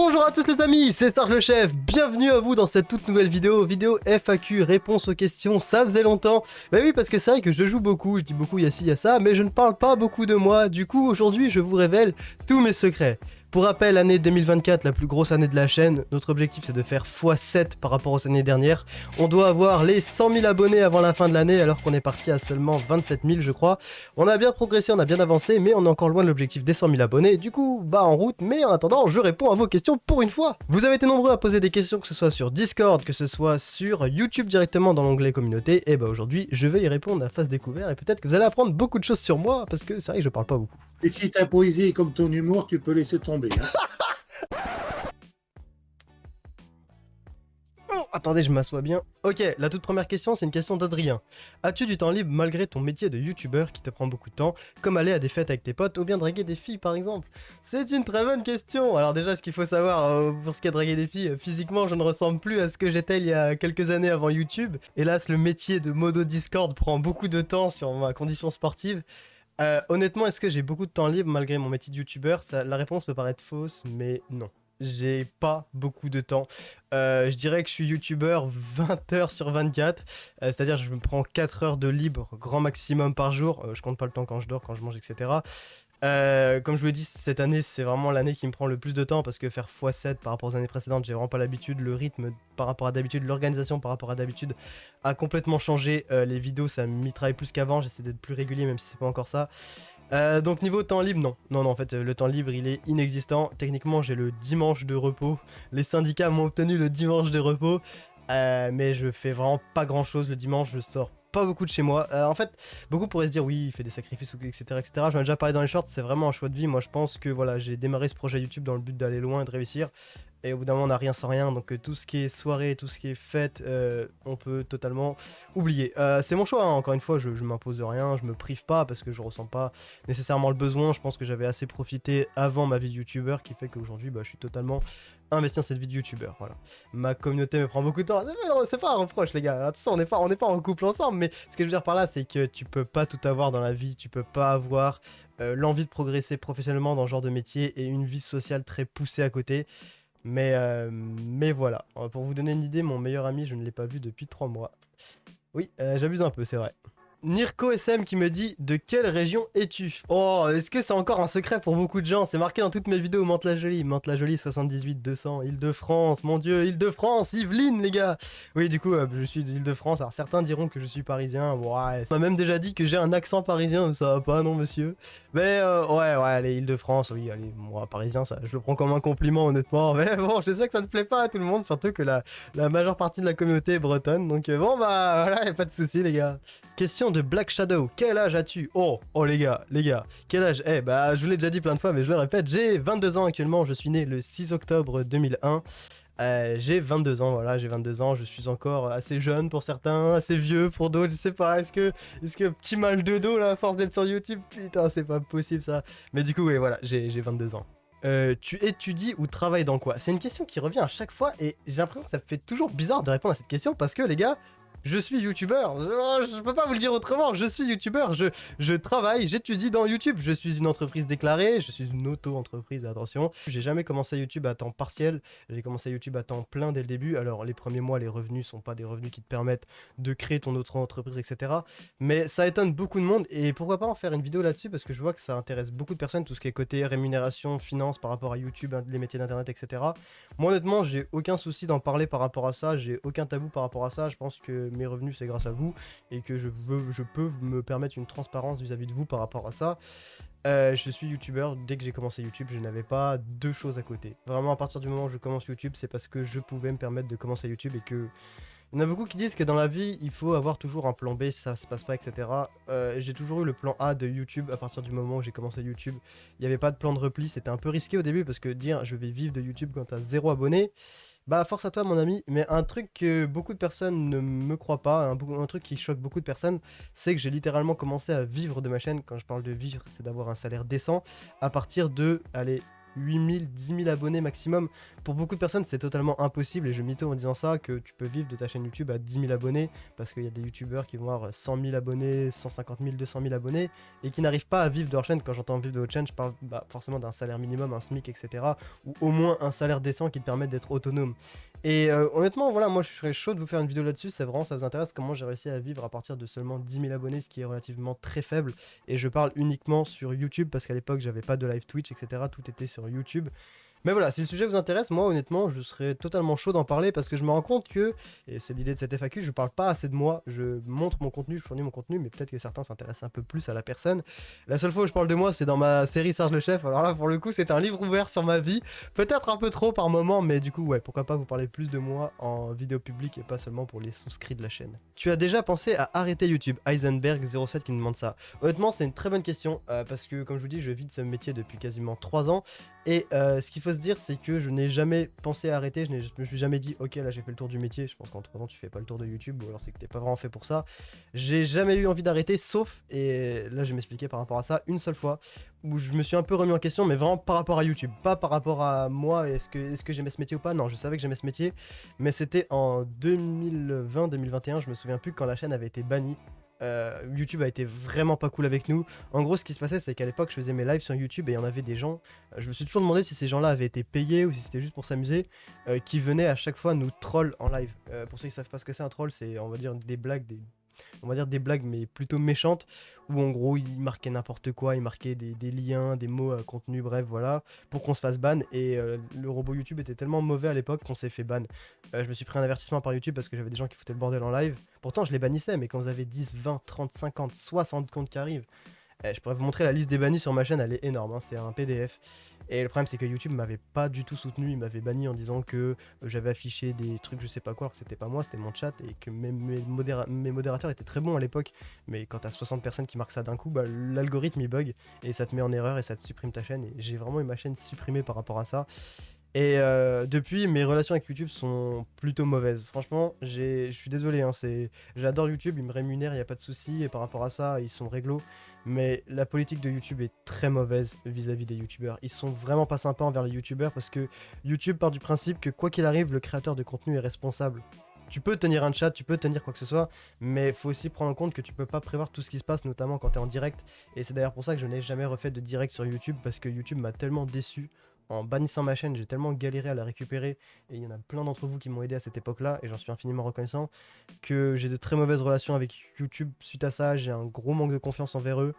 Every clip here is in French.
Bonjour à tous les amis, c'est Sarge le Chef, bienvenue à vous dans cette toute nouvelle vidéo FAQ, réponse aux questions, ça faisait longtemps. Bah oui, parce que c'est vrai que je joue beaucoup, je dis beaucoup y'a ci y'a ça, mais je ne parle pas beaucoup de moi, du coup aujourd'hui je vous révèle tous mes secrets. Pour rappel, année 2024, la plus grosse année de la chaîne, notre objectif c'est de faire x7 par rapport aux années dernières. On doit avoir les 100 000 abonnés avant la fin de l'année alors qu'on est parti à seulement 27 000 je crois. On a bien progressé, on a bien avancé, mais on est encore loin de l'objectif des 100 000 abonnés, du coup, bah en route, mais en attendant, je réponds à vos questions pour une fois. Vous avez été nombreux à poser des questions, que ce soit sur Discord, que ce soit sur YouTube directement dans l'onglet communauté, et bah aujourd'hui, je vais y répondre à face découvert, et peut-être que vous allez apprendre beaucoup de choses sur moi, parce que c'est vrai que je parle pas beaucoup. Et si ta poésie est comme ton humour, tu peux laisser tomber. Hein. Oh, attendez, je m'assois bien. Ok, la toute première question, c'est une question d'Adrien. As-tu du temps libre malgré ton métier de youtubeur qui te prend beaucoup de temps, comme aller à des fêtes avec tes potes ou bien draguer des filles par exemple? C'est une très bonne question. Alors déjà, ce qu'il faut savoir pour ce qui est de draguer des filles, physiquement, je ne ressemble plus à ce que j'étais il y a quelques années avant YouTube. Hélas, le métier de modo Discord prend beaucoup de temps sur ma condition sportive. Honnêtement, est-ce que j'ai beaucoup de temps libre malgré mon métier de youtubeur? La réponse peut paraître fausse, mais non. J'ai pas beaucoup de temps. Je dirais que je suis youtubeur 20 heures sur 24. C'est-à-dire que je me prends 4 heures de libre, grand maximum par jour. Je compte pas le temps quand je dors, quand je mange, etc. Comme je vous l'ai dit, cette année, c'est vraiment l'année qui me prend le plus de temps parce que faire x7 par rapport aux années précédentes, j'ai vraiment pas l'habitude. Le rythme par rapport à d'habitude, l'organisation par rapport à d'habitude a complètement changé. Les vidéos, ça mitraille plus qu'avant. J'essaie d'être plus régulier, même si c'est pas encore ça. Donc niveau temps libre, non. Non, en fait, le temps libre, il est inexistant. Techniquement, j'ai le dimanche de repos. Les syndicats m'ont obtenu le dimanche de repos. Mais je fais vraiment pas grand chose le dimanche, je sors pas beaucoup de chez moi. En fait, beaucoup pourraient se dire oui, il fait des sacrifices, etc. etc. J'en ai déjà parlé dans les shorts, c'est vraiment un choix de vie. Moi je pense que voilà, j'ai démarré ce projet YouTube dans le but d'aller loin et de réussir. Et au bout d'un moment, on n'a rien sans rien. Donc tout ce qui est soirée, tout ce qui est fête, on peut totalement oublier. C'est mon choix, hein. Encore une fois, je m'impose rien, je me prive pas parce que je ressens pas nécessairement le besoin. Je pense que j'avais assez profité avant ma vie de youtubeur qui fait qu'aujourd'hui, bah, je suis totalement investi dans cette vie de youtubeur. Voilà. Ma communauté me prend beaucoup de temps. C'est pas un reproche, les gars. Attention, on n'est pas en couple ensemble. Mais ce que je veux dire par là, c'est que tu peux pas tout avoir dans la vie. Tu peux pas avoir l'envie de progresser professionnellement dans ce genre de métier et une vie sociale très poussée à côté. Mais voilà. Pour vous donner une idée, mon meilleur ami, je ne l'ai pas vu depuis 3 mois. Oui, j'abuse un peu, c'est vrai. Nirko SM qui me dit de quelle région es-tu? Oh, est-ce que c'est encore un secret pour beaucoup de gens? C'est marqué dans toutes mes vidéos, Mantes-la-Jolie, Mantes-la-Jolie 78 200, Île-de-France, mon dieu, Île-de-France, Yvelines les gars. Oui, du coup, je suis d'Île-de-France, alors certains diront que je suis parisien, ouais, on m'a même déjà dit que j'ai un accent parisien, mais ça va pas, non monsieur? Mais ouais, allez, Île-de-France, oui, allez, moi, parisien, ça, je le prends comme un compliment honnêtement, mais bon, je sais que ça ne plaît pas à tout le monde, surtout que la majeure partie de la communauté est bretonne, donc bon, bah, voilà, y'a pas de soucis les gars. Question de Black Shadow, quel âge as-tu? Oh les gars, quel âge? Bah je vous l'ai déjà dit plein de fois mais je le répète, j'ai 22 ans actuellement, je suis né le 6 octobre 2001. J'ai 22 ans, voilà, j'ai 22 ans, je suis encore assez jeune pour certains, assez vieux pour d'autres, je sais pas, est-ce que petit mal de dos là, à force d'être sur YouTube, putain c'est pas possible ça. Mais du coup oui voilà, j'ai 22 ans. Tu étudies ou travailles dans quoi? C'est une question qui revient à chaque fois et j'ai l'impression que ça fait toujours bizarre de répondre à cette question parce que les gars, je suis youtubeur, je peux pas vous le dire autrement, je suis youtubeur, je travaille, j'étudie dans YouTube, je suis une entreprise déclarée, je suis une auto-entreprise, attention. J'ai jamais commencé YouTube à temps partiel, j'ai commencé YouTube à temps plein dès le début, alors les premiers mois les revenus sont pas des revenus qui te permettent de créer ton auto-entreprise, etc. Mais ça étonne beaucoup de monde et pourquoi pas en faire une vidéo là-dessus parce que je vois que ça intéresse beaucoup de personnes, tout ce qui est côté rémunération, finance par rapport à YouTube, les métiers d'internet, etc. Moi honnêtement j'ai aucun souci d'en parler par rapport à ça, j'ai aucun tabou par rapport à ça, je pense que mes revenus c'est grâce à vous et que je peux me permettre une transparence vis-à-vis de vous par rapport à ça. Je suis youtubeur, dès que j'ai commencé YouTube je n'avais pas deux choses à côté. Vraiment à partir du moment où je commence YouTube c'est parce que je pouvais me permettre de commencer YouTube et que... Il y en a beaucoup qui disent que dans la vie il faut avoir toujours un plan B si ça se passe pas etc. J'ai toujours eu le plan A de YouTube à partir du moment où j'ai commencé YouTube. Il n'y avait pas de plan de repli, c'était un peu risqué au début parce que dire je vais vivre de YouTube quand t'as 0 abonnés, bah force à toi mon ami, mais un truc que beaucoup de personnes ne me croient pas, un truc qui choque beaucoup de personnes, c'est que j'ai littéralement commencé à vivre de ma chaîne. Quand je parle de vivre, c'est d'avoir un salaire décent à partir de, allez, 8000, 10 000 abonnés maximum. Pour beaucoup de personnes, c'est totalement impossible et je mytho en disant ça que tu peux vivre de ta chaîne YouTube à 10 000 abonnés parce qu'il y a des youtubeurs qui vont avoir 100 000 abonnés, 150 000, 200 000 abonnés et qui n'arrivent pas à vivre de leur chaîne. Quand j'entends vivre de votre chaîne, je parle forcément d'un salaire minimum, un SMIC, etc. ou au moins un salaire décent qui te permette d'être autonome. Et honnêtement, voilà, moi je serais chaud de vous faire une vidéo là-dessus, c'est vraiment, ça vous intéresse comment j'ai réussi à vivre à partir de seulement 10 000 abonnés, ce qui est relativement très faible. Et je parle uniquement sur YouTube parce qu'à l'époque j'avais pas de live Twitch, etc. Tout était sur YouTube. Mais voilà, si le sujet vous intéresse, moi honnêtement, je serais totalement chaud d'en parler parce que je me rends compte que, et c'est l'idée de cette FAQ, je parle pas assez de moi, je montre mon contenu, je fournis mon contenu, mais peut-être que certains s'intéressent un peu plus à la personne. La seule fois où je parle de moi, c'est dans ma série Serge le Chef, alors là pour le coup c'est un livre ouvert sur ma vie, peut-être un peu trop par moment, mais du coup ouais, pourquoi pas vous parler plus de moi en vidéo publique et pas seulement pour les souscrits de la chaîne. Tu as déjà pensé à arrêter YouTube? Heisenberg07 qui me demande ça. Honnêtement c'est une très bonne question, parce que comme je vous dis, je vis de ce métier depuis quasiment 3 ans, et ce qu'il faut se dire, c'est que je n'ai jamais pensé à arrêter, je me suis jamais dit ok là j'ai fait le tour du métier, je pense qu'en 3 ans tu fais pas le tour de YouTube ou alors c'est que t'es pas vraiment fait pour ça. J'ai jamais eu envie d'arrêter sauf, et là je vais m'expliquer par rapport à ça, une seule fois où je me suis un peu remis en question, mais vraiment par rapport à YouTube, pas par rapport à moi, est-ce que j'aimais ce métier ou pas, non je savais que j'aimais ce métier, mais c'était en 2020-2021, je me souviens plus, quand la chaîne avait été bannie. YouTube a été vraiment pas cool avec nous. En gros, ce qui se passait, c'est qu'à l'époque, je faisais mes lives sur YouTube et il y en avait des gens. Je me suis toujours demandé si ces gens-là avaient été payés ou si c'était juste pour s'amuser, qui venaient à chaque fois nous troll en live. Pour ceux qui savent pas ce que c'est un troll, c'est on va dire des blagues, mais plutôt méchantes, où en gros ils marquaient n'importe quoi, ils marquaient des liens, des mots, contenus, bref, voilà, pour qu'on se fasse ban. Et le robot YouTube était tellement mauvais à l'époque qu'on s'est fait ban. Je me suis pris un avertissement par YouTube parce que j'avais des gens qui foutaient le bordel en live. Pourtant je les bannissais, mais quand vous avez 10, 20, 30, 50, 60 comptes qui arrivent, je pourrais vous montrer la liste des bannis sur ma chaîne, elle est énorme, hein, c'est un PDF. Et le problème c'est que YouTube m'avait pas du tout soutenu, il m'avait banni en disant que j'avais affiché des trucs je sais pas quoi, alors que c'était pas moi, c'était mon chat, et que mes modérateurs étaient très bons à l'époque. Mais quand t'as 60 personnes qui marquent ça d'un coup, l'algorithme il bug, et ça te met en erreur et ça te supprime ta chaîne. Et j'ai vraiment eu ma chaîne supprimée par rapport à ça. Et depuis, mes relations avec YouTube sont plutôt mauvaises. Franchement, je suis désolé, hein, j'adore YouTube, ils me rémunèrent, il n'y a pas de souci, et par rapport à ça, ils sont réglo. Mais la politique de YouTube est très mauvaise vis-à-vis des YouTubeurs. Ils sont vraiment pas sympas envers les YouTubeurs parce que YouTube part du principe que quoi qu'il arrive, le créateur de contenu est responsable. Tu peux tenir un chat, tu peux tenir quoi que ce soit, mais faut aussi prendre en compte que tu peux pas prévoir tout ce qui se passe, notamment quand tu es en direct. Et c'est d'ailleurs pour ça que je n'ai jamais refait de direct sur YouTube, parce que YouTube m'a tellement déçu. En bannissant ma chaîne, j'ai tellement galéré à la récupérer, et il y en a plein d'entre vous qui m'ont aidé à cette époque-là, et j'en suis infiniment reconnaissant, que j'ai de très mauvaises relations avec YouTube suite à ça. J'ai un gros manque de confiance envers eux.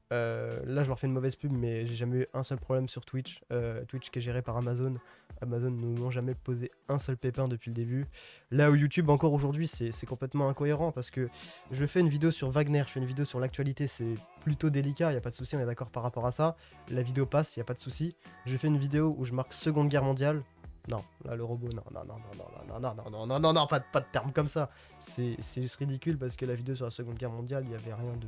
Là je leur fais une mauvaise pub, mais j'ai jamais eu un seul problème sur Twitch. Twitch qui est géré par Amazon. Amazon ne m'ont jamais posé un seul pépin depuis le début. Là où YouTube encore aujourd'hui c'est complètement incohérent, parce que je fais une vidéo sur Wagner, je fais une vidéo sur l'actualité, c'est plutôt délicat, y a pas de souci, on est d'accord par rapport à ça. La vidéo passe, y a pas de souci. Je fais une vidéo où je marque Seconde Guerre mondiale. Non, là le robot, non, pas de terme comme ça. C'est juste ridicule parce que la vidéo sur la Seconde Guerre mondiale, il y avait rien de.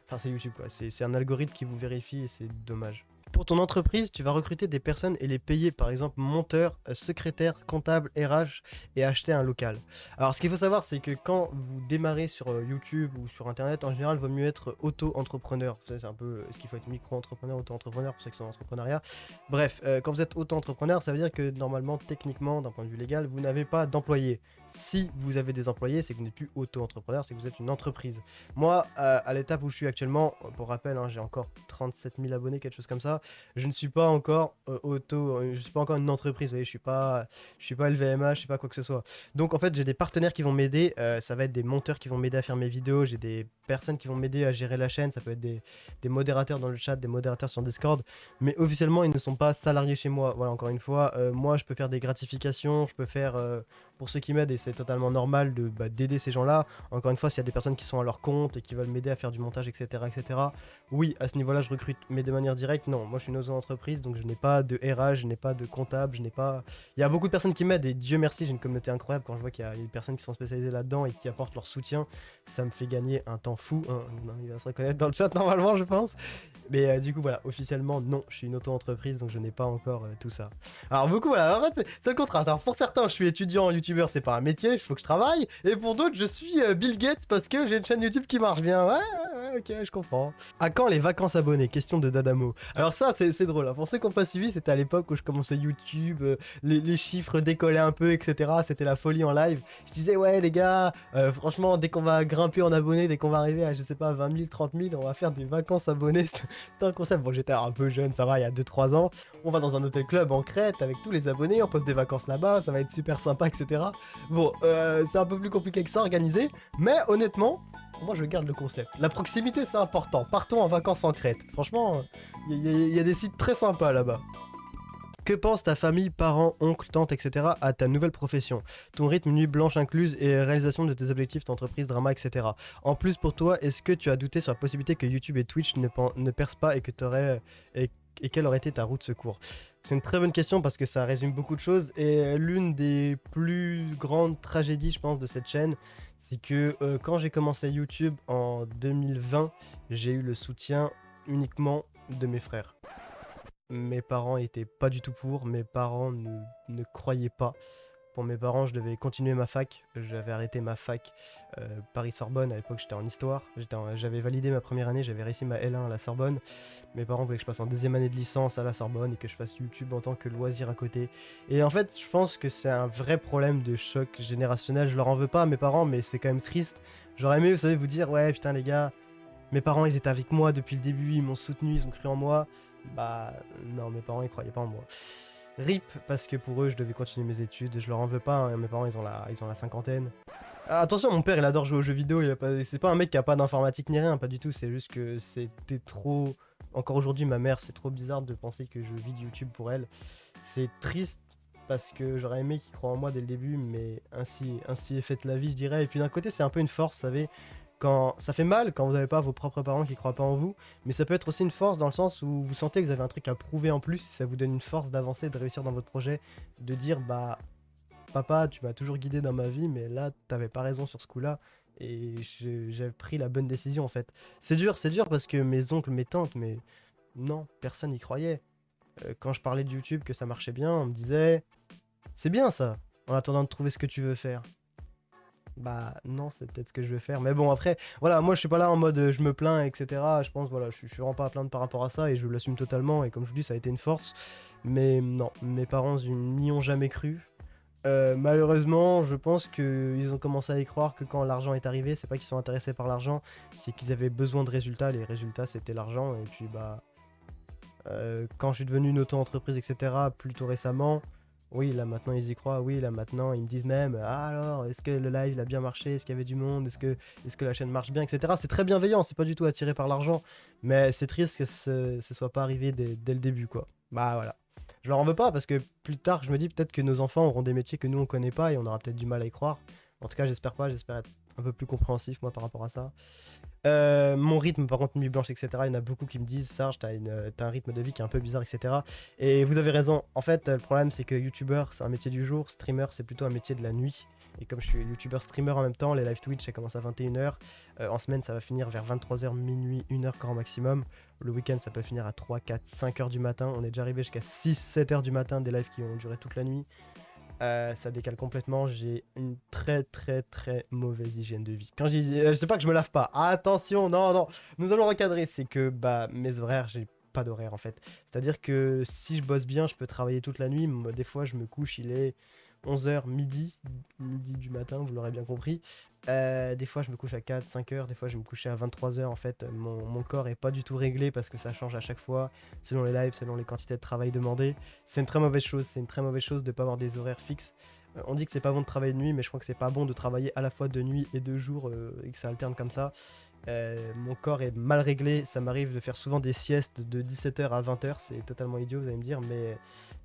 Enfin, c'est YouTube quoi, c'est un algorithme qui vous vérifie et c'est dommage. Pour ton entreprise, tu vas recruter des personnes et les payer, par exemple monteur, secrétaire, comptable, RH, et acheter un local. Alors ce qu'il faut savoir, c'est que quand vous démarrez sur YouTube ou sur internet, en général il vaut mieux être auto-entrepreneur. Vous savez, c'est un peu ce qu'il faut être, micro-entrepreneur, auto-entrepreneur pour ceux qui sont en entrepreneuriat. Bref, quand vous êtes auto-entrepreneur, ça veut dire que normalement, techniquement, d'un point de vue légal, vous n'avez pas d'employés. Si vous avez des employés, c'est que vous n'êtes plus auto-entrepreneur, c'est que vous êtes une entreprise. Moi, à l'étape où je suis actuellement, pour rappel, hein, j'ai encore 37 000 abonnés, quelque chose comme ça. Je ne suis pas encore je suis pas encore une entreprise. Vous voyez, je suis pas LVMH, je sais pas quoi que ce soit. Donc en fait, j'ai des partenaires qui vont m'aider. Ça va être des monteurs qui vont m'aider à faire mes vidéos. J'ai des personnes qui vont m'aider à gérer la chaîne. Ça peut être des modérateurs dans le chat, des modérateurs sur Discord. Mais officiellement, ils ne sont pas salariés chez moi. Voilà, encore une fois, moi, je peux faire des gratifications, je peux faire pour ceux qui m'aident, et c'est totalement normal d'aider ces gens-là. Encore une fois, s'il y a des personnes qui sont à leur compte et qui veulent m'aider à faire du montage, etc., etc. Oui, à ce niveau-là, je recrute, mais de manière directe, non. Moi, je suis une auto-entreprise, donc je n'ai pas de RH, je n'ai pas de comptable, je n'ai pas. Il y a beaucoup de personnes qui m'aident, et Dieu merci, j'ai une communauté incroyable. Quand je vois qu'il y a des personnes qui sont spécialisées là-dedans et qui apportent leur soutien, ça me fait gagner un temps fou. Hein. Il va se reconnaître dans le chat normalement, je pense. Mais du coup, voilà, officiellement, non, je suis une auto-entreprise, donc je n'ai pas encore tout ça. Alors, beaucoup, voilà, en fait, c'est le contraste. Alors, pour certains, je suis étudiant en YouTube youtubeur c'est pas un métier, il faut que je travaille. Et pour d'autres, je suis Bill Gates parce que j'ai une chaîne YouTube qui marche bien. Ouais, ok, je comprends. À quand les vacances abonnés? Question de Dadamo. Alors ça, c'est drôle. Hein. Pour ceux qui n'ont pas suivi, c'était à l'époque où je commençais YouTube, les chiffres décollaient un peu, etc. C'était la folie en live. Je disais, ouais, les gars, franchement, dès qu'on va grimper en abonnés, dès qu'on va arriver à, je sais pas, 20 000, 30 000, on va faire des vacances abonnés. C'était un concept. Bon, j'étais un peu jeune, ça va, il y a 2-3 ans. On va dans un hôtel club en Crète avec tous les abonnés, on pose des vacances là-bas, ça va être super sympa, etc. Bon, c'est un peu plus compliqué que ça, organiser. Mais honnêtement, moi je garde le concept. La proximité, c'est important. Partons en vacances en Crète. Franchement, il y a des sites très sympas là-bas. Que pense ta famille, parents, oncles, tantes, etc. à ta nouvelle profession? Ton rythme, nuit blanche incluse et réalisation de tes objectifs, ton entreprise, drama, etc. En plus pour toi, est-ce que tu as douté sur la possibilité que YouTube et Twitch ne percent pas et que et quelle aurait été ta route de secours? C'est une très bonne question parce que ça résume beaucoup de choses et l'une des plus grandes tragédies, je pense, de cette chaîne, c'est que quand j'ai commencé YouTube en 2020, j'ai eu le soutien uniquement de mes frères. Mes parents étaient pas du tout pour, mes parents ne croyaient pas. Pour mes parents, je devais continuer ma fac. J'avais arrêté ma fac Paris-Sorbonne. À l'époque, j'étais en histoire. J'avais validé ma première année, j'avais réussi ma L1 à la Sorbonne. Mes parents voulaient que je passe en deuxième année de licence à la Sorbonne et que je fasse YouTube en tant que loisir à côté. Et en fait, je pense que c'est un vrai problème de choc générationnel. Je leur en veux pas à mes parents, mais c'est quand même triste. J'aurais aimé, vous savez, vous dire, ouais, putain, les gars, mes parents, ils étaient avec moi depuis le début, ils m'ont soutenu, ils ont cru en moi. Bah, non, mes parents, ils croyaient pas en moi. RIP, parce que pour eux, je devais continuer mes études. Je leur en veux pas, hein. Mes parents, ils ont la cinquantaine. Ah, attention, mon père, il adore jouer aux jeux vidéo. C'est pas un mec qui a pas d'informatique ni rien, pas du tout. C'est juste que c'était trop. Encore aujourd'hui, ma mère, c'est trop bizarre de penser que je vis de YouTube pour elle. C'est triste parce que j'aurais aimé qu'ils croient en moi dès le début, mais ainsi est faite la vie, je dirais. Et puis d'un côté, c'est un peu une force, vous savez. Quand ça fait mal quand vous n'avez pas vos propres parents qui croient pas en vous, mais ça peut être aussi une force dans le sens où vous sentez que vous avez un truc à prouver en plus, et ça vous donne une force d'avancer, de réussir dans votre projet, de dire bah papa, tu m'as toujours guidé dans ma vie, mais là t'avais pas raison sur ce coup-là, et j'ai pris la bonne décision en fait. C'est dur parce que mes oncles, mes tantes, mais non, personne n'y croyait. Quand je parlais de YouTube que ça marchait bien, on me disait c'est bien ça, en attendant de trouver ce que tu veux faire. Bah non, c'est peut-être ce que je vais faire. Mais bon, après, voilà, moi je suis pas là en mode je me plains, etc. Je pense, voilà, je suis vraiment pas à plaindre par rapport à ça et je l'assume totalement. Et comme je vous dis, ça a été une force. Mais non, mes parents n'y ont jamais cru. Malheureusement, je pense qu'ils ont commencé à y croire que quand l'argent est arrivé, c'est pas qu'ils sont intéressés par l'argent, c'est qu'ils avaient besoin de résultats. Les résultats, c'était l'argent. Et puis, bah, quand je suis devenu une auto-entreprise, etc., plutôt récemment. Oui, là maintenant ils y croient, oui, là maintenant ils me disent même ah alors, est-ce que le live il a bien marché, est-ce qu'il y avait du monde, est-ce que la chaîne marche bien, etc. C'est très bienveillant, c'est pas du tout attiré par l'argent, mais c'est triste que ce soit pas arrivé dès le début, quoi. Bah voilà. Je leur en veux pas parce que plus tard, je me dis peut-être que nos enfants auront des métiers que nous on connaît pas et on aura peut-être du mal à y croire. En tout cas, j'espère pas, j'espère être un peu plus compréhensif moi par rapport à ça. Mon rythme, par contre, nuit blanche, etc. Il y en a beaucoup qui me disent Sarge, t'as un rythme de vie qui est un peu bizarre, etc. Et vous avez raison. En fait, le problème, c'est que youtubeur, c'est un métier du jour, streamer, c'est plutôt un métier de la nuit. Et comme je suis youtubeur streamer en même temps, les live Twitch, ça commence à 21h. En semaine, ça va finir vers 23h, minuit, 1h grand maximum. Le week-end, ça peut finir à 3, 4, 5h du matin. On est déjà arrivé jusqu'à 6, 7h du matin, des lives qui ont duré toute la nuit. Ça décale complètement, j'ai une très très très mauvaise hygiène de vie. Quand je dis, je sais pas que je me lave pas, attention, non, non, nous allons recadrer, c'est que bah mes horaires, j'ai pas d'horaire en fait. C'est-à-dire que si je bosse bien, je peux travailler toute la nuit, des fois je me couche, il est 11h, midi du matin, vous l'aurez bien compris. Des fois je me couche à 4, 5h, des fois je vais me coucher à 23h. En fait, mon corps est pas du tout réglé parce que ça change à chaque fois, selon les lives, selon les quantités de travail demandées. C'est une très mauvaise chose, c'est une très mauvaise chose de pas avoir des horaires fixes. On dit que c'est pas bon de travailler de nuit, mais je crois que c'est pas bon de travailler à la fois de nuit et de jour et que ça alterne comme ça. Mon corps est mal réglé, ça m'arrive de faire souvent des siestes de 17h à 20h, c'est totalement idiot vous allez me dire, mais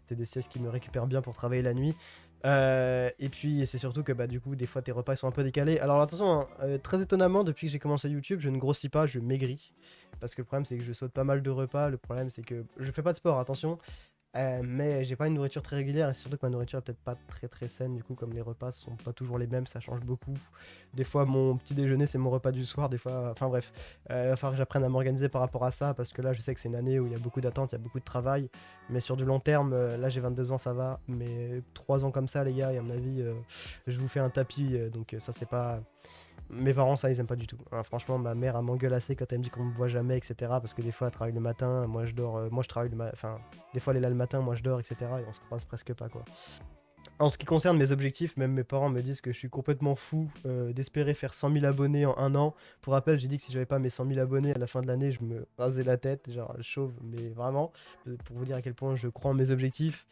c'est des siestes qui me récupèrent bien pour travailler la nuit. Et puis c'est surtout que bah du coup des fois tes repas sont un peu décalés. Alors attention, hein, très étonnamment depuis que j'ai commencé YouTube je ne grossis pas, je maigris. Parce que le problème c'est que je saute pas mal de repas, le problème c'est que je fais pas de sport, attention. Mais j'ai pas une nourriture très régulière et c'est surtout que ma nourriture est peut-être pas très très saine, du coup comme les repas sont pas toujours les mêmes, ça change beaucoup. Des fois mon petit déjeuner c'est mon repas du soir, des fois, enfin bref, il va falloir que j'apprenne à m'organiser par rapport à ça parce que là je sais que c'est une année où il y a beaucoup d'attentes, il y a beaucoup de travail, mais sur du long terme, là j'ai 22 ans ça va, mais 3 ans comme ça les gars, et à mon avis je vous fais un tapis, donc ça c'est pas... Mes parents, ça, ils aiment pas du tout. Hein, franchement, ma mère, elle m'engueule assez quand elle me dit qu'on me voit jamais, etc. Parce que des fois, elle travaille le matin, moi je dors, moi je travaille le matin. Enfin, des fois, elle est là le matin, moi je dors, etc. Et on se croise presque pas, quoi. En ce qui concerne mes objectifs, même mes parents me disent que je suis complètement fou d'espérer faire 100 000 abonnés en un an. Pour rappel, j'ai dit que si j'avais pas mes 100 000 abonnés à la fin de l'année, je me rasais la tête, genre chauve, mais vraiment, pour vous dire à quel point je crois en mes objectifs.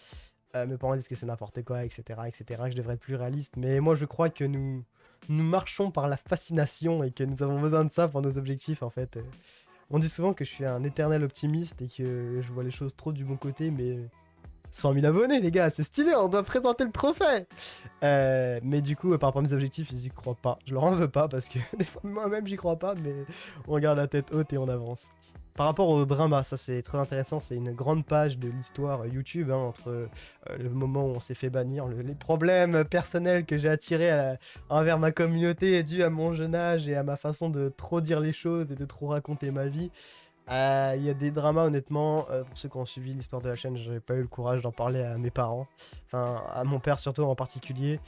Mes parents disent que c'est n'importe quoi, etc., etc., que je devrais être plus réaliste. Mais moi, je crois que nous marchons par la fascination et que nous avons besoin de ça pour nos objectifs, en fait. On dit souvent que je suis un éternel optimiste et que je vois les choses trop du bon côté, mais 100 000 abonnés, les gars, c'est stylé, on doit présenter le trophée. Mais du coup, par rapport à mes objectifs, ils y croient pas. Je leur en veux pas parce que des fois, moi-même, j'y crois pas, mais on garde la tête haute et on avance. Par rapport au drama, ça c'est très intéressant, c'est une grande page de l'histoire YouTube, hein, entre le moment où on s'est fait bannir, les problèmes personnels que j'ai attirés envers ma communauté dû à mon jeune âge et à ma façon de trop dire les choses et de trop raconter ma vie. Il y a des dramas honnêtement, pour ceux qui ont suivi l'histoire de la chaîne, j'avais pas eu le courage d'en parler à mes parents, enfin à mon père surtout en particulier.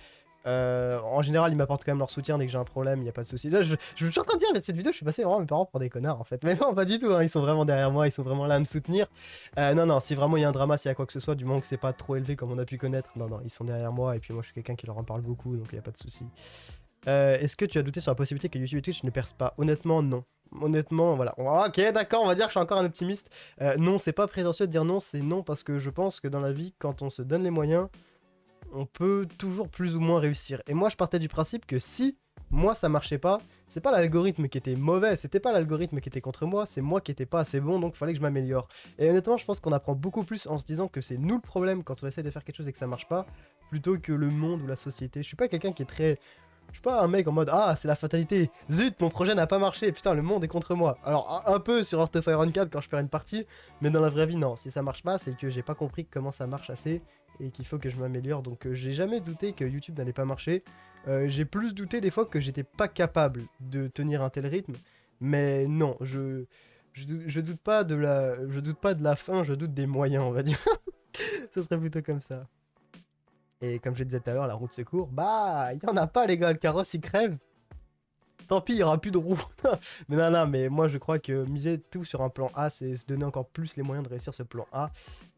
En général, ils m'apportent quand même leur soutien dès que j'ai un problème, il n'y a pas de souci. Là, je suis en train de dire, mais cette vidéo, je suis passé vraiment mes parents pour des connards en fait. Mais non, pas du tout, hein, ils sont vraiment derrière moi, ils sont vraiment là à me soutenir. Non, si vraiment il y a un drama, s'il y a quoi que ce soit, du moment que c'est pas trop élevé comme on a pu connaître, non, ils sont derrière moi et puis moi je suis quelqu'un qui leur en parle beaucoup, donc il n'y a pas de souci. Est-ce que tu as douté sur la possibilité que YouTube et Twitch ne percent pas? Honnêtement, non. Honnêtement, voilà. Ok, d'accord, on va dire que je suis encore un optimiste. Non, c'est pas prétentieux de dire non, c'est non parce que je pense que dans la vie, quand on se donne les moyens, on peut toujours plus ou moins réussir. Et moi, je partais du principe que si moi ça marchait pas, c'est pas l'algorithme qui était mauvais, c'était pas l'algorithme qui était contre moi, c'est moi qui étais pas assez bon, donc il fallait que je m'améliore. Et honnêtement, je pense qu'on apprend beaucoup plus en se disant que c'est nous le problème quand on essaie de faire quelque chose et que ça marche pas, plutôt que le monde ou la société. Je suis pas quelqu'un qui est très... Je suis pas un mec en mode ah c'est la fatalité, zut mon projet n'a pas marché, putain le monde est contre moi. Alors un peu sur Heart of Iron 4 quand je perds une partie, mais dans la vraie vie non, si ça marche pas c'est que j'ai pas compris comment ça marche assez et qu'il faut que je m'améliore. Donc j'ai jamais douté que YouTube n'allait pas marcher, j'ai plus douté des fois que j'étais pas capable de tenir un tel rythme, mais non je doute pas de la fin, je doute des moyens on va dire. Ce serait plutôt comme ça. Et comme je disais tout à l'heure, la roue de secours, bah, il y en a pas les gars, le carrosse il crève. Tant pis, il y aura plus de roue. Mais non, mais moi je crois que miser tout sur un plan A, c'est se donner encore plus les moyens de réussir ce plan A.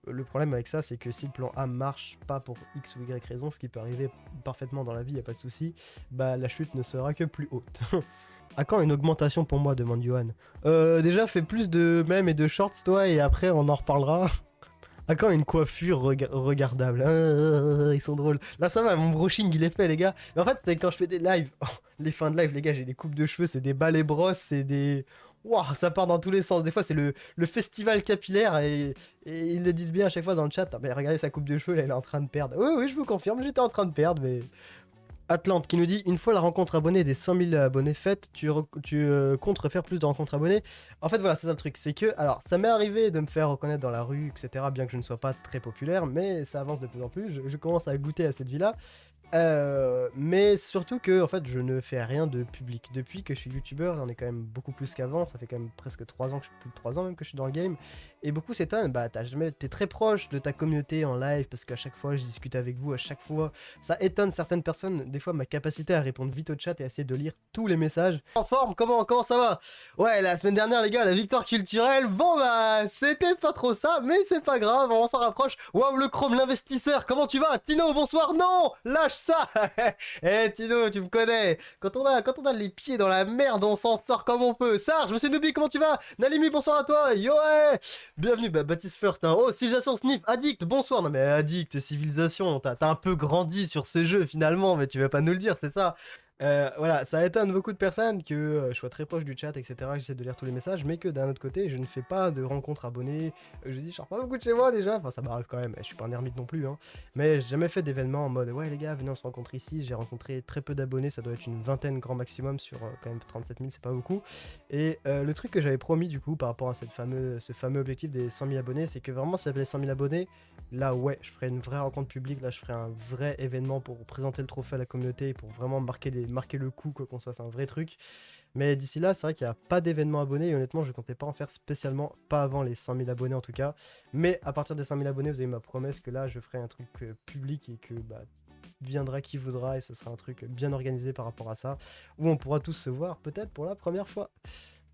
Le problème avec ça, c'est que si le plan A marche pas pour X ou Y raison, ce qui peut arriver parfaitement dans la vie, y a pas de souci, bah la chute ne sera que plus haute. À quand une augmentation pour moi, demande Johan. Déjà, fais plus de mèmes et de shorts toi, et après on en reparlera. Ah, quand une coiffure regardable, ils sont drôles. Là ça va, mon brushing il est fait les gars. Mais en fait quand je fais des lives, les fins de live les gars, j'ai des coupes de cheveux, c'est des balais brosses, c'est des... Waouh, ça part dans tous les sens. Des fois c'est le festival capillaire et ils le disent bien à chaque fois dans le chat. Ah, mais regardez sa coupe de cheveux, là, elle est en train de perdre. Oui, je vous confirme, j'étais en train de perdre mais... Atlante qui nous dit une fois la rencontre abonnée des 100 000 abonnés faite, tu comptes refaire plus de rencontres abonnées. En fait voilà c'est ça le truc, c'est que alors ça m'est arrivé de me faire reconnaître dans la rue etc, bien que je ne sois pas très populaire, mais ça avance de plus en plus, je commence à goûter à cette vie là. Mais surtout que en fait je ne fais rien de public. Depuis que je suis youtubeur, j'en ai quand même beaucoup plus qu'avant, ça fait quand même presque 3 ans, plus de 3 ans même que je suis dans le game. Et beaucoup s'étonnent, bah t'es très proche de ta communauté en live parce qu'à chaque fois je discute avec vous, à chaque fois ça étonne certaines personnes, des fois ma capacité à répondre vite au chat et à essayer de lire tous les messages. En forme, comment ça va? Ouais la semaine dernière les gars, la victoire culturelle, bon bah c'était pas trop ça, mais c'est pas grave, on s'en rapproche. Waouh le Chrome l'investisseur, comment tu vas? Tino bonsoir, non lâche ça. Eh Tino tu me connais, quand on a les pieds dans la merde on s'en sort comme on peut. Sarge, monsieur Nubi comment tu vas? Nalimi bonsoir à toi, yo ouais. Bienvenue, bah Baptiste First, hein. Oh, Civilisation Sniff, Addict, bonsoir. Non mais Addict, Civilisation, t'as un peu grandi sur ce jeu finalement, mais tu vas pas nous le dire, c'est ça. Voilà, ça étonne beaucoup de personnes que je sois très proche du chat, etc. J'essaie de lire tous les messages, mais que d'un autre côté, je ne fais pas de rencontres abonnés. Je dis, je sors pas beaucoup de chez moi déjà. Enfin, ça m'arrive quand même. Je suis pas un ermite non plus, hein. Mais j'ai jamais fait d'événements en mode, ouais, les gars, venez, on se rencontre ici. J'ai rencontré très peu d'abonnés. Ça doit être une vingtaine grand maximum sur quand même 37 000, c'est pas beaucoup. Et le truc que j'avais promis, du coup, par rapport à ce fameux objectif des 100 000 abonnés, c'est que vraiment, si j'avais les 100 000 abonnés, là, ouais, je ferais une vraie rencontre publique. Là, je ferais un vrai événement pour présenter le trophée à la communauté et pour vraiment marquer le coup, quoi qu'on soit, c'est un vrai truc. Mais d'ici là, c'est vrai qu'il n'y a pas d'événement abonné et honnêtement, je comptais pas en faire spécialement, pas avant les 100 000 abonnés en tout cas. Mais à partir des 100 000 abonnés, vous avez ma promesse que là, je ferai un truc public et que bah, viendra qui voudra et ce sera un truc bien organisé par rapport à ça, où on pourra tous se voir peut-être pour la première fois.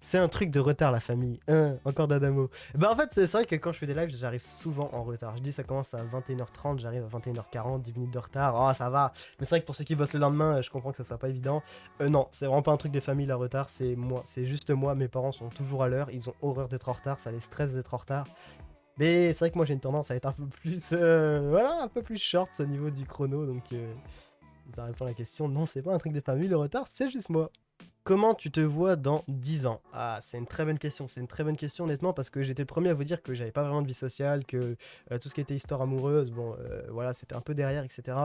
C'est un truc de retard, la famille. Encore d'Adamo. Bah, en fait, c'est vrai que quand je fais des lives, j'arrive souvent en retard. Je dis ça commence à 21h30, j'arrive à 21h40, 10 minutes de retard. Oh, ça va. Mais c'est vrai que pour ceux qui bossent le lendemain, je comprends que ça soit pas évident. Non, c'est vraiment pas un truc de famille, le retard. C'est moi. C'est juste moi. Mes parents sont toujours à l'heure. Ils ont horreur d'être en retard. Ça les stresse d'être en retard. Mais c'est vrai que moi, j'ai une tendance à être un peu plus. Voilà, un peu plus short au niveau du chrono. Donc, ça répond à la question. Non, c'est pas un truc de famille, le retard, c'est juste moi. Comment tu te vois dans 10 ans? Ah, c'est une très bonne question. C'est une très bonne question, honnêtement, parce que j'étais le premier à vous dire que j'avais pas vraiment de vie sociale, que tout ce qui était histoire amoureuse, bon, voilà, c'était un peu derrière, etc.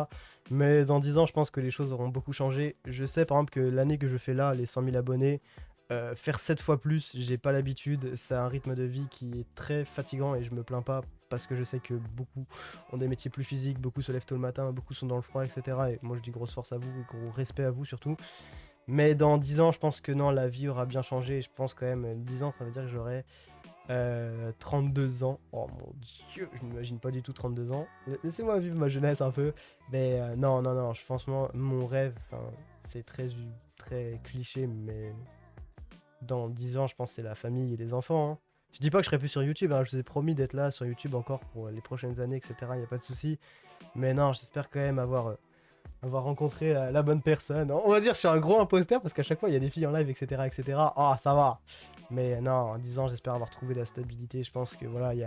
Mais dans 10 ans, je pense que les choses auront beaucoup changé. Je sais, par exemple, que l'année que je fais là, les 100 000 abonnés, faire 7 fois plus, j'ai pas l'habitude. C'est un rythme de vie qui est très fatigant et je me plains pas parce que je sais que beaucoup ont des métiers plus physiques, beaucoup se lèvent tôt le matin, beaucoup sont dans le froid, etc. Et moi, je dis grosse force à vous, gros respect à vous surtout. Mais dans 10 ans, je pense que non, la vie aura bien changé. Et je pense quand même, 10 ans, ça veut dire que j'aurai 32 ans. Oh mon dieu, je n'imagine pas du tout 32 ans. Laissez-moi vivre ma jeunesse un peu. Mais non, non, non, franchement, mon rêve, c'est très cliché, mais dans 10 ans, je pense que c'est la famille et les enfants, hein. Je dis pas que je serai plus sur YouTube, hein, je vous ai promis d'être là sur YouTube encore pour les prochaines années, etc. Il n'y a pas de souci. Mais non, j'espère quand même avoir rencontré la bonne personne. On va dire que je suis un gros imposteur parce qu'à chaque fois il y a des filles en live, etc. etc. Ah, ça va. Mais non, en 10 ans, j'espère avoir trouvé la stabilité. Je pense que voilà, il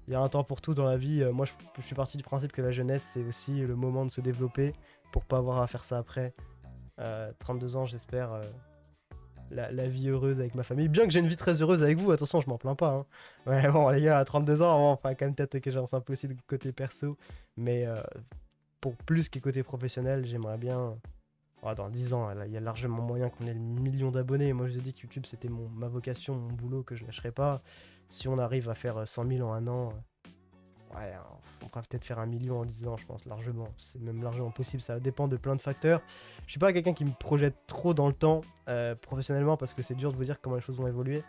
y a un temps pour tout dans la vie. Moi, je suis parti du principe que la jeunesse, c'est aussi le moment de se développer pour pas avoir à faire ça après. 32 ans, j'espère. La vie heureuse avec ma famille. Bien que j'ai une vie très heureuse avec vous, attention, je m'en plains pas, hein. Ouais, bon, les gars, à 32 ans, bon, enfin, quand même peut-être que j'avance un peu aussi de côté perso. Mais pour plus que côté professionnel, j'aimerais bien. Oh, dans 10 ans, là, il y a largement moyen qu'on ait le million d'abonnés. Moi, je vous ai dit que YouTube, c'était ma vocation, mon boulot, que je lâcherais pas. Si on arrive à faire 100 000 en un an, ouais, on pourra peut-être faire 1 million en 10 ans, je pense, largement. C'est même largement possible, ça dépend de plein de facteurs. Je suis pas quelqu'un qui me projette trop dans le temps, professionnellement, parce que c'est dur de vous dire comment les choses vont évoluer.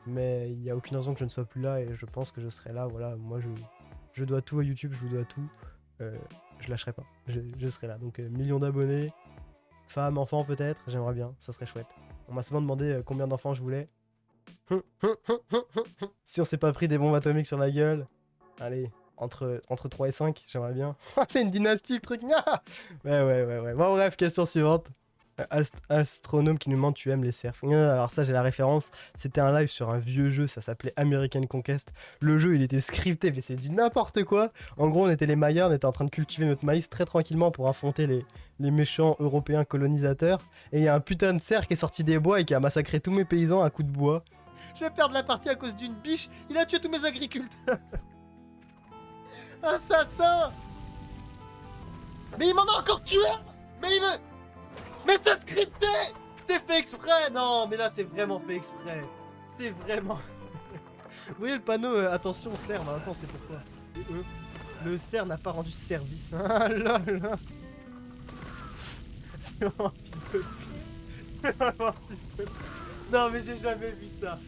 Mais il n'y a aucune raison que je ne sois plus là et je pense que je serai là. Voilà, moi, je dois tout à YouTube, je vous dois tout. Je lâcherai pas, je serai là. Donc, millions d'abonnés, femme, enfant peut-être, j'aimerais bien, ça serait chouette. On m'a souvent demandé combien d'enfants je voulais. Si on s'est pas pris des bombes atomiques sur la gueule, allez, entre 3 et 5, j'aimerais bien. C'est une dynastie le truc. Ouais. Bon, bref, question suivante. Astronome qui nous demande tu aimes les surfs. Alors ça j'ai la référence, c'était un live sur un vieux jeu, ça s'appelait American Conquest. Le jeu il était scripté mais c'est du n'importe quoi. En gros on était les Mayas, on était en train de cultiver notre maïs très tranquillement pour affronter les méchants européens colonisateurs. Et il y a un putain de cerf qui est sorti des bois et qui a massacré tous mes paysans à coups de bois. Je vais perdre la partie à cause d'une biche, il a tué tous mes agriculteurs. Assassin. Mais il m'en a encore tué. Mais il me... Mais c'est scripté. C'est fait exprès. Non, mais là, c'est vraiment fait exprès. C'est vraiment... Vous voyez le panneau, attention, cerf, maintenant, c'est pourquoi. Le cerf n'a pas rendu service. Ah là là. C'est vraiment un fils de pute. C'est vraiment un fils de pute. Non, mais j'ai jamais vu ça.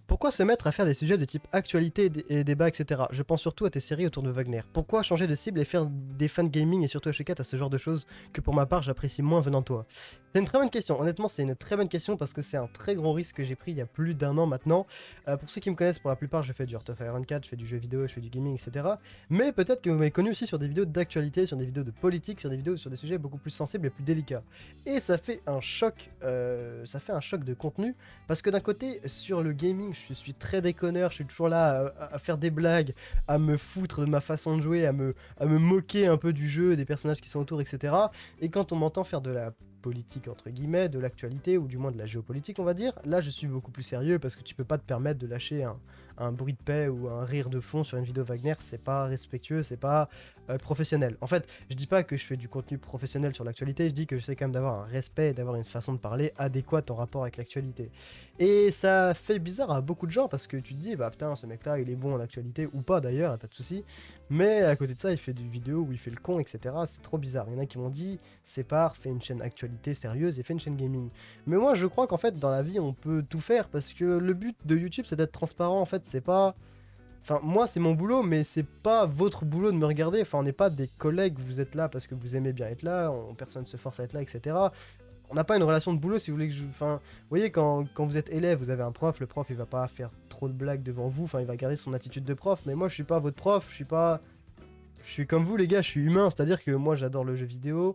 Pourquoi se mettre à faire des sujets de type actualité et débat, etc. Je pense surtout à tes séries autour de Wagner. Pourquoi changer de cible et faire des fans gaming et surtout HK à ce genre de choses que pour ma part j'apprécie moins venant de toi? C'est une très bonne question, honnêtement c'est une très bonne question parce que c'est un très gros risque que j'ai pris il y a plus d'1 an maintenant. Pour ceux qui me connaissent, pour la plupart je fais du Heart of Iron 4, je fais du jeu vidéo, je fais du gaming, etc. Mais peut-être que vous m'avez connu aussi sur des vidéos d'actualité, sur des vidéos de politique, sur des vidéos sur des sujets beaucoup plus sensibles et plus délicats. Et ça fait un choc de contenu parce que d'un côté sur le gaming je suis très déconneur, je suis toujours là à faire des blagues, à me foutre de ma façon de jouer, à me moquer un peu du jeu, des personnages qui sont autour, etc. Et quand on m'entend faire de la politique entre guillemets, de l'actualité ou du moins de la géopolitique on va dire. Là je suis beaucoup plus sérieux parce que tu peux pas te permettre de lâcher un bruit de paix ou un rire de fond sur une vidéo Wagner, c'est pas respectueux, c'est pas professionnel. En fait, je dis pas que je fais du contenu professionnel sur l'actualité, je dis que j'essaie quand même d'avoir un respect et d'avoir une façon de parler adéquate en rapport avec l'actualité. Et ça fait bizarre à beaucoup de gens parce que tu te dis, bah putain, ce mec là il est bon en actualité ou pas d'ailleurs, pas de soucis. Mais à côté de ça, il fait des vidéos où il fait le con, etc. C'est trop bizarre. Il y en a qui m'ont dit, sépare, fais une chaîne actualité sérieuse et fais une chaîne gaming. Mais moi, je crois qu'en fait, dans la vie, on peut tout faire parce que le but de YouTube, c'est d'être transparent. En fait, c'est pas. Enfin, moi, c'est mon boulot, mais c'est pas votre boulot de me regarder. Enfin, on n'est pas des collègues, vous êtes là parce que vous aimez bien être là, personne ne se force à être là, etc. On n'a pas une relation de boulot si vous voulez que je. Enfin, vous voyez, quand vous êtes élève, vous avez un prof, le prof il va pas faire trop de blagues devant vous, enfin il va garder son attitude de prof, mais moi je suis pas votre prof, je suis pas. Je suis comme vous les gars, je suis humain, c'est-à-dire que moi j'adore le jeu vidéo,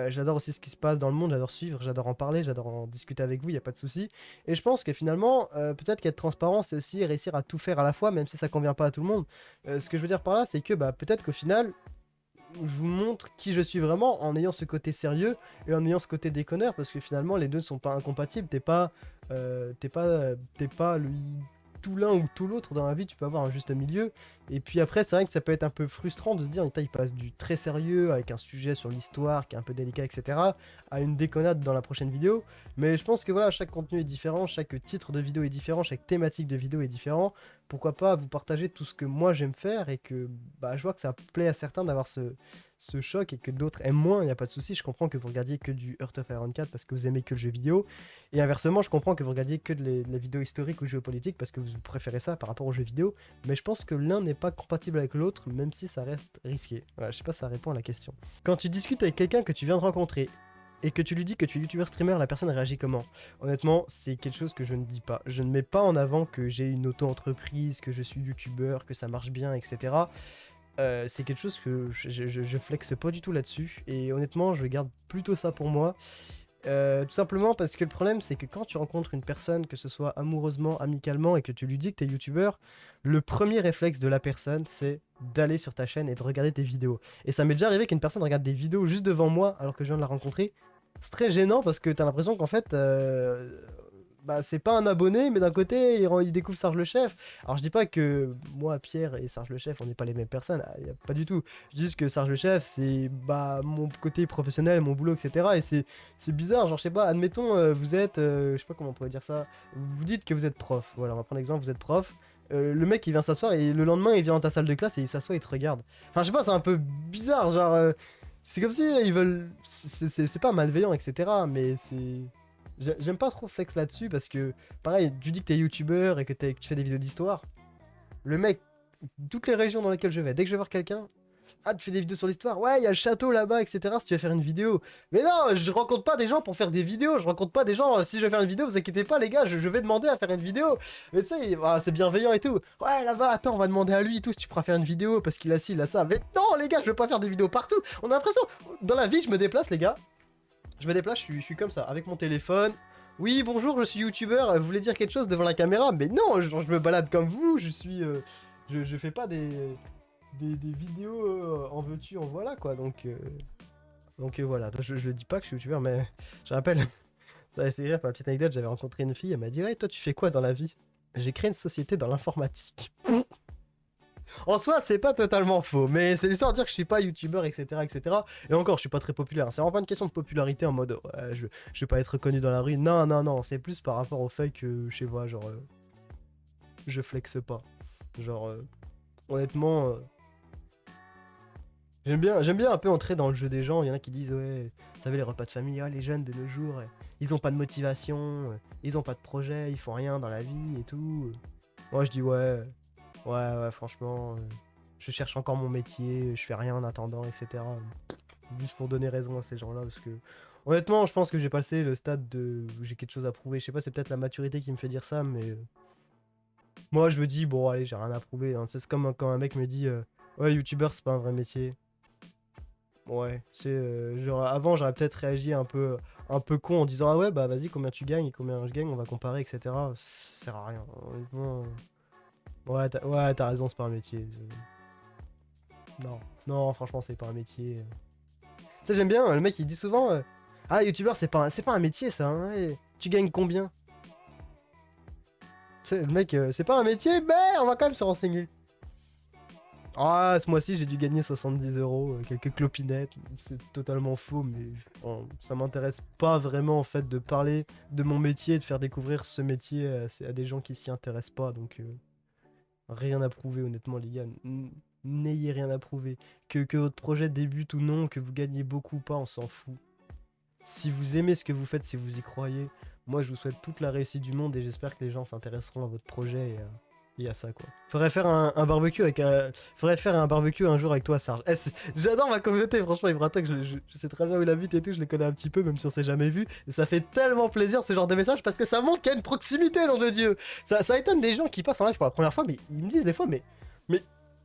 j'adore aussi ce qui se passe dans le monde, j'adore suivre, j'adore en parler, j'adore en discuter avec vous, il y a pas de souci. Et je pense que finalement, peut-être qu'être transparent, c'est aussi réussir à tout faire à la fois, même si ça convient pas à tout le monde. Ce que je veux dire par là, c'est que bah, peut-être qu'au final, je vous montre qui je suis vraiment en ayant ce côté sérieux et en ayant ce côté déconneur, parce que finalement les deux ne sont pas incompatibles, t'es pas tout l'un ou tout l'autre dans la vie, tu peux avoir un juste milieu. Et puis après, c'est vrai que ça peut être un peu frustrant de se dire, il passe du très sérieux avec un sujet sur l'histoire qui est un peu délicat, etc., à une déconnade dans la prochaine vidéo. Mais je pense que voilà, chaque contenu est différent, chaque titre de vidéo est différent, chaque thématique de vidéo est différent. Pourquoi pas vous partager tout ce que moi j'aime faire et que bah, je vois que ça plaît à certains d'avoir ce choc et que d'autres aiment moins, il n'y a pas de souci. Je comprends que vous regardiez que du Heart of Iron 4 parce que vous aimez que le jeu vidéo. Et inversement, je comprends que vous regardiez que de la vidéo historique ou géopolitique parce que vous préférez ça par rapport aux jeux vidéo. Mais je pense que l'un n'est pas compatible avec l'autre, même si ça reste risqué. Voilà, je sais pas si ça répond à la question. Quand tu discutes avec quelqu'un que tu viens de rencontrer et que tu lui dis que tu es youtubeur streamer, la personne réagit comment? Honnêtement, c'est quelque chose que je ne dis pas. Je ne mets pas en avant que j'ai une auto-entreprise, que je suis youtubeur, que ça marche bien, etc. C'est quelque chose que je flexe pas du tout là-dessus. Et honnêtement, je garde plutôt ça pour moi. Tout simplement parce que le problème, c'est que quand tu rencontres une personne, que ce soit amoureusement, amicalement, et que tu lui dis que t'es youtubeur, le premier réflexe de la personne, c'est d'aller sur ta chaîne et de regarder tes vidéos. Et ça m'est déjà arrivé qu'une personne regarde des vidéos juste devant moi alors que je viens de la rencontrer. C'est très gênant parce que t'as l'impression qu'en fait, bah, c'est pas un abonné, mais d'un côté, il découvre Sarge le Chef. Alors je dis pas que moi, Pierre et Sarge le Chef, on n'est pas les mêmes personnes, pas du tout. Je dis juste que Sarge le Chef, c'est bah, mon côté professionnel, mon boulot, etc. Et c'est bizarre, genre je sais pas, admettons, vous êtes, je sais pas comment on pourrait dire ça, vous dites que vous êtes prof, voilà, on va prendre l'exemple, vous êtes prof. Le mec il vient s'asseoir et le lendemain il vient dans ta salle de classe et il s'assoit et il te regarde. Enfin je sais pas, c'est un peu bizarre, genre c'est comme si ils veulent, c'est pas malveillant, etc. Mais c'est j'aime pas trop flex là-dessus parce que, pareil, tu dis que t'es youtubeur et que tu fais des vidéos d'histoire. Le mec, toutes les régions dans lesquelles je vais, dès que je vais voir quelqu'un, ah, tu fais des vidéos sur l'histoire, ouais, il y a le château là-bas, etc. Si tu veux faire une vidéo. Mais non, je rencontre pas des gens pour faire des vidéos, je rencontre pas des gens, si je vais faire une vidéo, vous inquiétez pas, les gars, je vais demander à faire une vidéo. Mais tu sais, bah, c'est bienveillant et tout. Ouais, là-bas, attends, on va demander à lui et tout si tu pourras faire une vidéo parce qu'il a ci, il a ça. Mais non, les gars, je veux pas faire des vidéos partout. On a l'impression, dans la vie, je me déplace, les gars. Je me déplace, je suis comme ça, avec mon téléphone. Oui, bonjour, je suis youtubeur, vous voulez dire quelque chose devant la caméra? Mais non, je me balade comme vous, je suis... je fais pas des vidéos en veux-tu, en voilà, quoi. Donc voilà, je dis pas que je suis youtubeur, mais je rappelle, ça avait fait rire, pour la petite anecdote, j'avais rencontré une fille, elle m'a dit, ouais, toi tu fais quoi dans la vie? J'ai créé une société dans l'informatique. En soi, c'est pas totalement faux, mais c'est l'histoire de dire que je suis pas youtubeur, etc., etc. Et encore, je suis pas très populaire. C'est vraiment pas une question de popularité en mode ouais, je vais pas être reconnu dans la rue. Non, non, non, c'est plus par rapport au fait que, je sais pas, genre, je flexe pas. Genre, honnêtement, j'aime bien un peu entrer dans le jeu des gens. Il y en a qui disent, ouais, vous savez, les repas de famille, ah, les jeunes de nos jours, ils ont pas de motivation, ils ont pas de projet, ils font rien dans la vie et tout. Moi, je dis, ouais. Ouais, franchement, je cherche encore mon métier, je fais rien en attendant, etc. Juste pour donner raison à ces gens-là, parce que honnêtement, je pense que j'ai passé le stade où j'ai quelque chose à prouver. Je sais pas, c'est peut-être la maturité qui me fait dire ça, mais moi je me dis, bon, allez, j'ai rien à prouver, hein. C'est comme quand un mec me dit, ouais, youtubeur, c'est pas un vrai métier. Ouais, c'est genre avant, j'aurais peut-être réagi un peu con en disant, ah ouais, bah vas-y, combien tu gagnes et combien je gagne, on va comparer, etc. Ça sert à rien, honnêtement. Ouais, t'as raison, c'est pas un métier. Non, non, franchement, c'est pas un métier. Tu sais, j'aime bien, le mec il dit souvent Ah, youtubeur, c'est pas un métier, ça, hein, ouais. Tu gagnes combien? Tu sais, le mec, c'est pas un métier, mais on va quand même se renseigner. Ah, ce mois-ci, j'ai dû gagner 70 euros, quelques clopinettes. C'est totalement faux, mais bon, ça m'intéresse pas vraiment, en fait, de parler de mon métier et de faire découvrir ce métier à des gens qui s'y intéressent pas. Donc, rien à prouver, honnêtement, les gars. N'ayez rien à prouver. Que votre projet débute ou non, que vous gagnez beaucoup ou pas, on s'en fout. Si vous aimez ce que vous faites, si vous y croyez, moi je vous souhaite toute la réussite du monde et j'espère que les gens s'intéresseront à votre projet et à ça quoi. Faudrait faire un barbecue avec un... Faudrait faire un barbecue un jour avec toi Serge. J'adore ma communauté, franchement Ibratok, je sais très bien où il habite et tout, je les connais un petit peu même si on s'est jamais vu. Et ça fait tellement plaisir ce genre de message parce que ça montre qu'il y a une proximité, nom de Dieu. Ça étonne des gens qui passent en live pour la première fois, mais ils me disent des fois, mais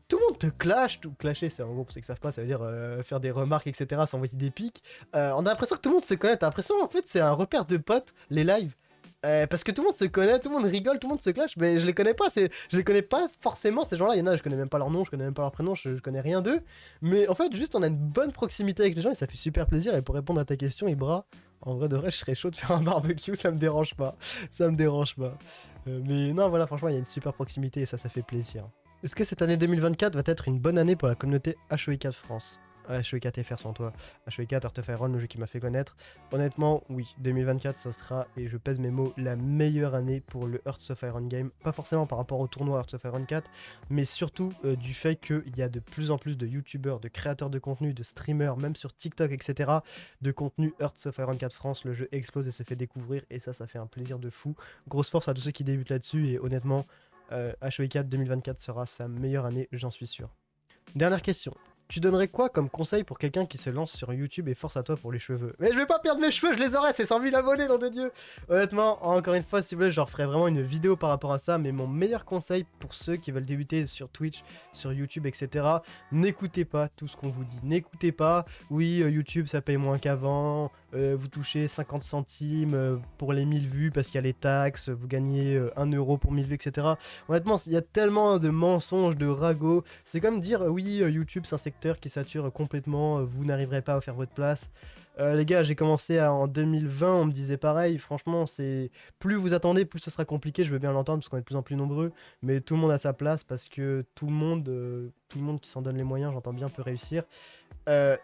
tout le monde te clash, tout clasher c'est en gros pour ceux qui savent pas, ça veut dire faire des remarques etc, s'envoyer des pics. On a l'impression que tout le monde se connaît, t'as l'impression en fait c'est un repère de potes, les lives. Parce que tout le monde se connaît, tout le monde rigole, tout le monde se clash, mais je les connais pas, je les connais pas forcément ces gens-là, il y en a je connais même pas leur nom, je connais même pas leur prénom, je connais rien d'eux. Mais en fait juste on a une bonne proximité avec les gens et ça fait super plaisir et pour répondre à ta question Ibra, en vrai de vrai je serais chaud de faire un barbecue, ça me dérange pas, ça me dérange pas. Mais non voilà franchement il y a une super proximité et ça fait plaisir. Est-ce que cette année 2024 va être une bonne année pour la communauté HOI4 France? HOI4 FR sans toi. HOI4 Heart of Iron, le jeu qui m'a fait connaître. Honnêtement, oui, 2024 ça sera, et je pèse mes mots, la meilleure année pour le Hearts of Iron game. Pas forcément par rapport au tournoi Hearts of Iron 4, mais surtout du fait qu'il y a de plus en plus de youtubeurs, de créateurs de contenu, de streamers, même sur TikTok, etc. de contenu Hearts of Iron 4 France. Le jeu explose et se fait découvrir, et ça fait un plaisir de fou. Grosse force à tous ceux qui débutent là-dessus, et honnêtement, HOI4 2024 sera sa meilleure année, j'en suis sûr. Dernière question. Tu donnerais quoi comme conseil pour quelqu'un qui se lance sur YouTube et force à toi pour les cheveux? Mais je vais pas perdre mes cheveux, je les aurai, c'est 100 000 abonnés, nom de Dieu! Honnêtement, encore une fois, si vous voulez, je referai vraiment une vidéo par rapport à ça, mais mon meilleur conseil pour ceux qui veulent débuter sur Twitch, sur YouTube, etc., n'écoutez pas tout ce qu'on vous dit. N'écoutez pas, oui, YouTube ça paye moins qu'avant, vous touchez 50 centimes pour les 1000 vues parce qu'il y a les taxes, vous gagnez 1 euro pour 1000 vues, etc. Honnêtement, il y a tellement de mensonges, de ragots. C'est comme dire, oui, YouTube c'est un secteur qui sature complètement, vous n'arriverez pas à faire votre place. Les gars, j'ai commencé en 2020, on me disait pareil, franchement, c'est plus vous attendez, plus ce sera compliqué, je veux bien l'entendre parce qu'on est de plus en plus nombreux, mais tout le monde a sa place parce que tout le monde qui s'en donne les moyens, j'entends bien, peut réussir.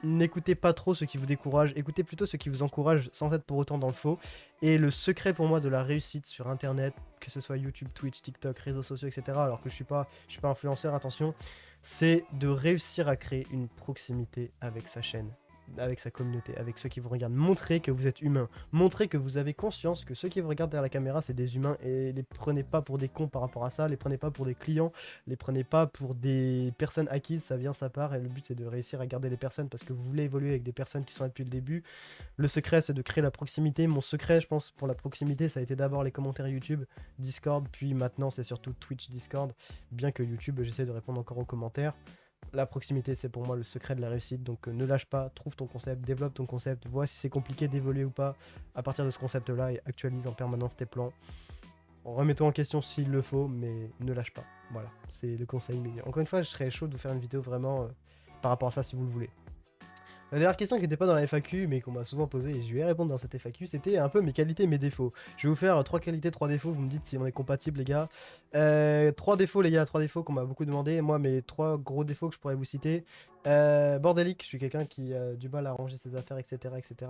N'écoutez pas trop ceux qui vous découragent, écoutez plutôt ceux qui vous encouragent sans être pour autant dans le faux. Et le secret pour moi de la réussite sur internet, que ce soit YouTube, Twitch, TikTok, réseaux sociaux, etc., alors que je suis pas influenceur, attention, c'est de réussir à créer une proximité avec sa chaîne, avec sa communauté, avec ceux qui vous regardent. Montrez que vous êtes humain, montrez que vous avez conscience que ceux qui vous regardent derrière la caméra c'est des humains et les prenez pas pour des cons par rapport à ça, les prenez pas pour des clients, les prenez pas pour des personnes acquises, ça vient sa part et le but c'est de réussir à garder les personnes parce que vous voulez évoluer avec des personnes qui sont là depuis le début. Le secret c'est de créer la proximité, mon secret je pense pour la proximité ça a été d'abord les commentaires YouTube, Discord, puis maintenant c'est surtout Twitch, Discord, bien que YouTube j'essaie de répondre encore aux commentaires. La proximité, c'est pour moi le secret de la réussite, donc ne lâche pas, trouve ton concept, développe ton concept, vois si c'est compliqué d'évoluer ou pas à partir de ce concept-là et actualise en permanence tes plans. Remets-toi en question s'il le faut, mais ne lâche pas. Voilà, c'est le conseil. Mais encore une fois, je serais chaud de vous faire une vidéo vraiment par rapport à ça si vous le voulez. La dernière question qui n'était pas dans la FAQ, mais qu'on m'a souvent posée et je vais répondre dans cette FAQ, c'était un peu mes qualités et mes défauts. Je vais vous faire 3 qualités, 3 défauts, vous me dites si on est compatible les gars. 3 défauts les gars, 3 défauts qu'on m'a beaucoup demandé. Moi mes 3 gros défauts que je pourrais vous citer. Bordélique, je suis quelqu'un qui a du mal à ranger ses affaires, etc.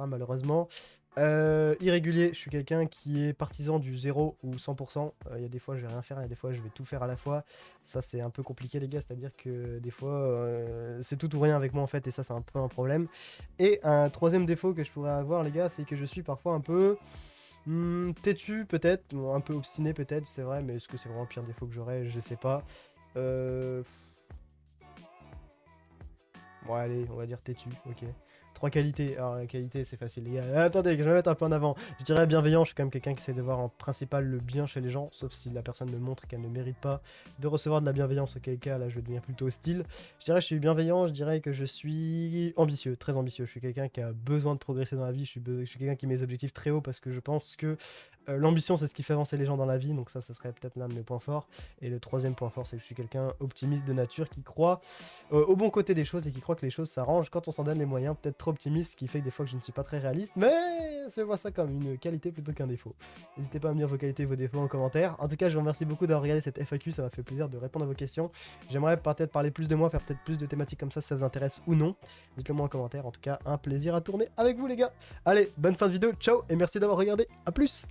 malheureusement. Irrégulier, je suis quelqu'un qui est partisan du 0 ou 100%. Il y a des fois je vais rien faire, il y a des fois je vais tout faire à la fois. Ça c'est un peu compliqué les gars, c'est-à-dire que des fois c'est tout ou rien avec moi en fait et ça c'est un peu un problème. Et un troisième défaut que je pourrais avoir les gars, c'est que je suis parfois un peu têtu peut-être, un peu obstiné peut-être, c'est vrai, mais est-ce que c'est vraiment le pire défaut que j'aurais, je sais pas. Bon allez, on va dire têtu, ok. 3 qualités, alors la qualité c'est facile les gars. Attendez, que je vais mettre un peu en avant. Je dirais bienveillant, je suis quand même quelqu'un qui essaie de voir en principal le bien chez les gens, sauf si la personne me montre qu'elle ne mérite pas de recevoir de la bienveillance, auquel cas là je vais devenir plutôt hostile. Je dirais que je suis bienveillant, je dirais que je suis ambitieux, très ambitieux. Je suis quelqu'un qui a besoin de progresser dans la vie, je suis quelqu'un qui met des objectifs très hauts parce que je pense que L'ambition, c'est ce qui fait avancer les gens dans la vie, donc ça serait peut-être l'un de mes points forts. Et le troisième point fort, c'est que je suis quelqu'un optimiste de nature qui croit au bon côté des choses et qui croit que les choses s'arrangent quand on s'en donne les moyens. Peut-être trop optimiste, ce qui fait que des fois que je ne suis pas très réaliste, mais je vois ça comme une qualité plutôt qu'un défaut. N'hésitez pas à me dire vos qualités et vos défauts en commentaire. En tout cas, je vous remercie beaucoup d'avoir regardé cette FAQ, ça m'a fait plaisir de répondre à vos questions. J'aimerais peut-être parler plus de moi, faire peut-être plus de thématiques comme ça, si ça vous intéresse ou non. Dites-le moi en commentaire. En tout cas, un plaisir à tourner avec vous les gars. Allez, bonne fin de vidéo, ciao et merci d'avoir regardé. À plus.